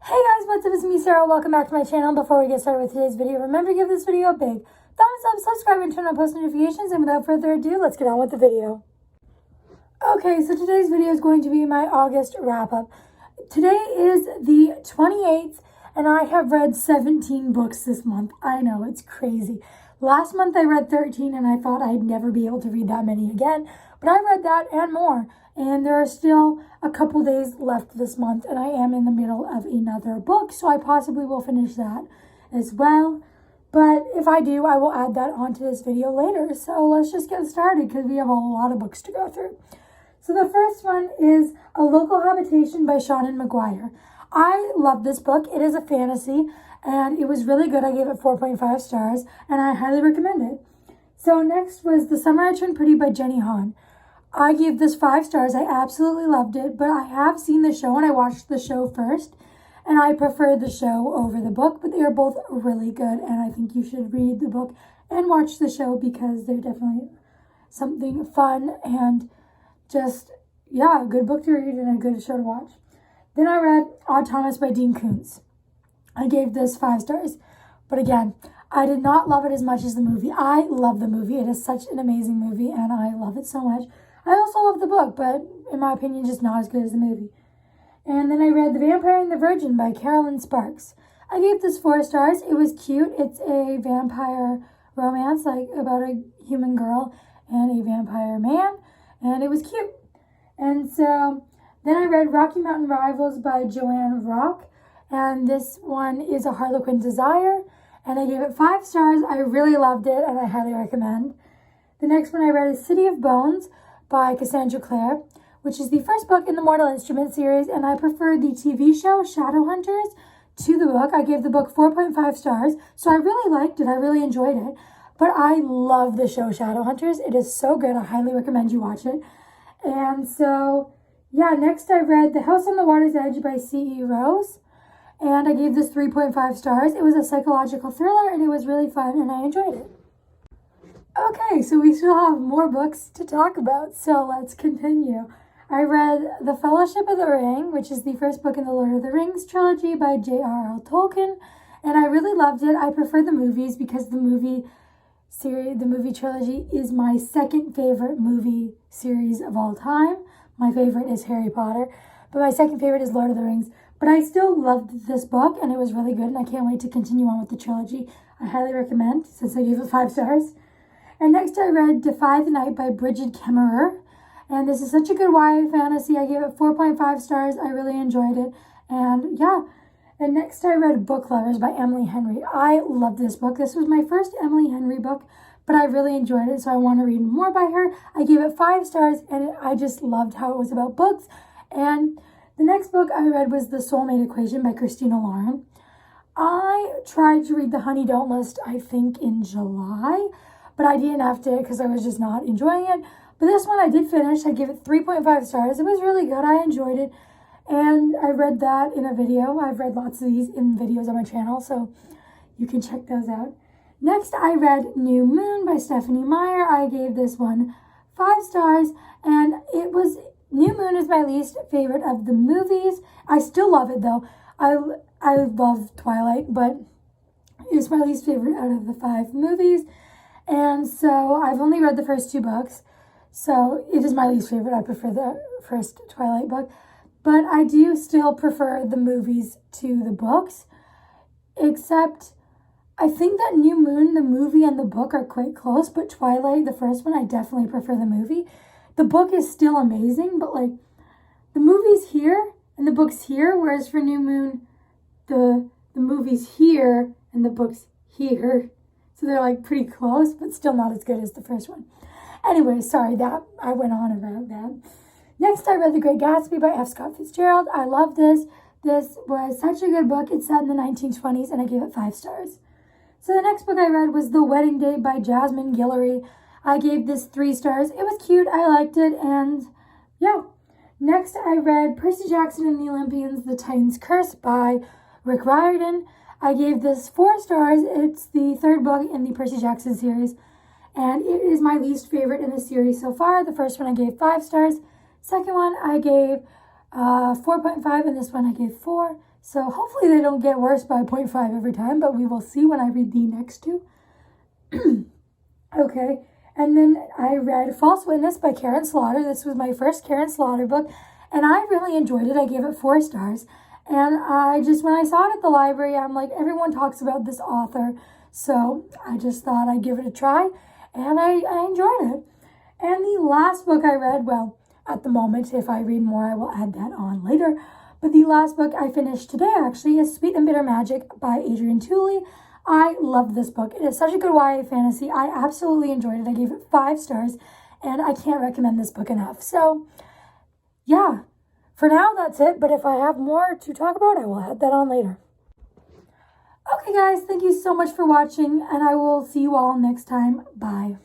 Hey guys, what's up? It's me, Sarah. Welcome back to my channel. Before we get started with today's video, remember to give this video a big thumbs up, subscribe, and turn on post notifications. And without further ado, let's get on with the video. Okay, so today's video is going to be my August wrap-up. Today is the 28th, and I have read 17 books this month. I know, it's crazy. Last month I read 13, and I thought I'd never be able to read that many again, but I read that and more. And there are still a couple days left this month, and I am in the middle of another book, so I possibly will finish that as well. But if I do, I will add that onto this video later. So let's just get started because we have a lot of books to go through. So the first one is A Local Habitation by Seanan McGuire. I love this book. It is a fantasy, and it was really good. I gave it 4.5 stars, and I highly recommend it. So next was The Summer I Turned Pretty by Jenny Han. I gave this 5 stars. I absolutely loved it, but I have seen the show and I watched the show first, and I prefer the show over the book, but they are both really good, and I think you should read the book and watch the show because they're definitely something fun and just, yeah, a good book to read and a good show to watch. Then I read Odd Thomas by Dean Koontz. I gave this 5 stars, but again, I did not love it as much as the movie. I love the movie. It is such an amazing movie, and I love it so much. I also love the book, but in my opinion, just not as good as the movie. And then I read The Vampire and the Virgin by Carolyn Sparks. I gave this 4 stars. It was cute. It's a vampire romance, like about a human girl and a vampire man, and it was cute. And so then I read Rocky Mountain Rivals by Joanne Rock, and this one is a Harlequin Desire, and I gave it 5 stars. I really loved it, and I highly recommend. The next one I read is City of Bones by Cassandra Clare, which is the first book in the Mortal Instruments series, and I prefer the TV show Shadowhunters to the book. I gave the book 4.5 stars, so I really liked it. I really enjoyed it, but I love the show Shadowhunters. It is so good. I highly recommend you watch it. And so, yeah, next I read The House on the Water's Edge by C.E. Rose, and I gave this 3.5 stars. It was a psychological thriller, and it was really fun, and I enjoyed it. Okay, so we still have more books to talk about, so let's continue. I read The Fellowship of the Ring, which is the first book in the Lord of the Rings trilogy by J.R.R. Tolkien, and I really loved it. I prefer the movies because the movie trilogy is my second favorite movie series of all time. My favorite is Harry Potter, but my second favorite is Lord of the Rings. But I still loved this book, and it was really good, and I can't wait to continue on with the trilogy. I highly recommend, since I gave it 5 stars. And next I read Defy the Night by Bridget Kemmerer. And this is such a good YA fantasy. I gave it 4.5 stars. I really enjoyed it. And yeah. And next I read Book Lovers by Emily Henry. I love this book. This was my first Emily Henry book, but I really enjoyed it, so I want to read more by her. I gave it 5 stars, and I just loved how it was about books. And the next book I read was The Soulmate Equation by Christina Lauren. I tried to read The Honey Don't List, I think, in July, but I didn't have to because I was just not enjoying it. But this one I did finish. I gave it 3.5 stars. It was really good. I enjoyed it. And I read that in a video. I've read lots of these in videos on my channel, so you can check those out. Next, I read New Moon by Stephanie Meyer. I gave this one 5 stars, and it was, New Moon is my least favorite of the movies. I still love it, though. I love Twilight, but it's my least favorite out of the 5 movies. And so I've only read the first 2 books, so it is my least favorite. I prefer the first Twilight book, but I do still prefer the movies to the books, except I think that New Moon, the movie and the book are quite close, but Twilight, the first one, I definitely prefer the movie. The book is still amazing, but like the movie's here and the book's here, whereas for New Moon, the movie's here and the book's here. So they're like pretty close, but still not as good as the first one. Anyway, sorry that I went on about that. Next, I read The Great Gatsby by F. Scott Fitzgerald. I love this. This was such a good book. It's set in the 1920s, and I gave it 5 stars. So the next book I read was The Wedding Date by Jasmine Guillory. I gave this 3 stars. It was cute. I liked it, and yeah. Next, I read Percy Jackson and the Olympians, The Titan's Curse by Rick Riordan. I gave this 4 stars. It's the 3rd book in the Percy Jackson series, and it is my least favorite in the series so far. The first one I gave 5 stars. Second one I gave 4.5, and this one I gave 4. So hopefully they don't get worse by 0.5 every time, but we will see when I read the next two. Okay, and then I read False Witness by Karen Slaughter. This was my first Karen Slaughter book, and I really enjoyed it. I gave it 4 stars. And when I saw it at the library, I'm like, everyone talks about this author. So I just thought I'd give it a try, and I enjoyed it. And the last book I read, well, at the moment, if I read more, I will add that on later. But the last book I finished today, actually, is Sweet and Bitter Magic by Adrienne Tooley. I loved this book. It is such a good YA fantasy. I absolutely enjoyed it. I gave it 5 stars, and I can't recommend this book enough. So, yeah, for now, that's it. But if I have more to talk about, I will add that on later. Okay, guys, thank you so much for watching, and I will see you all next time. Bye.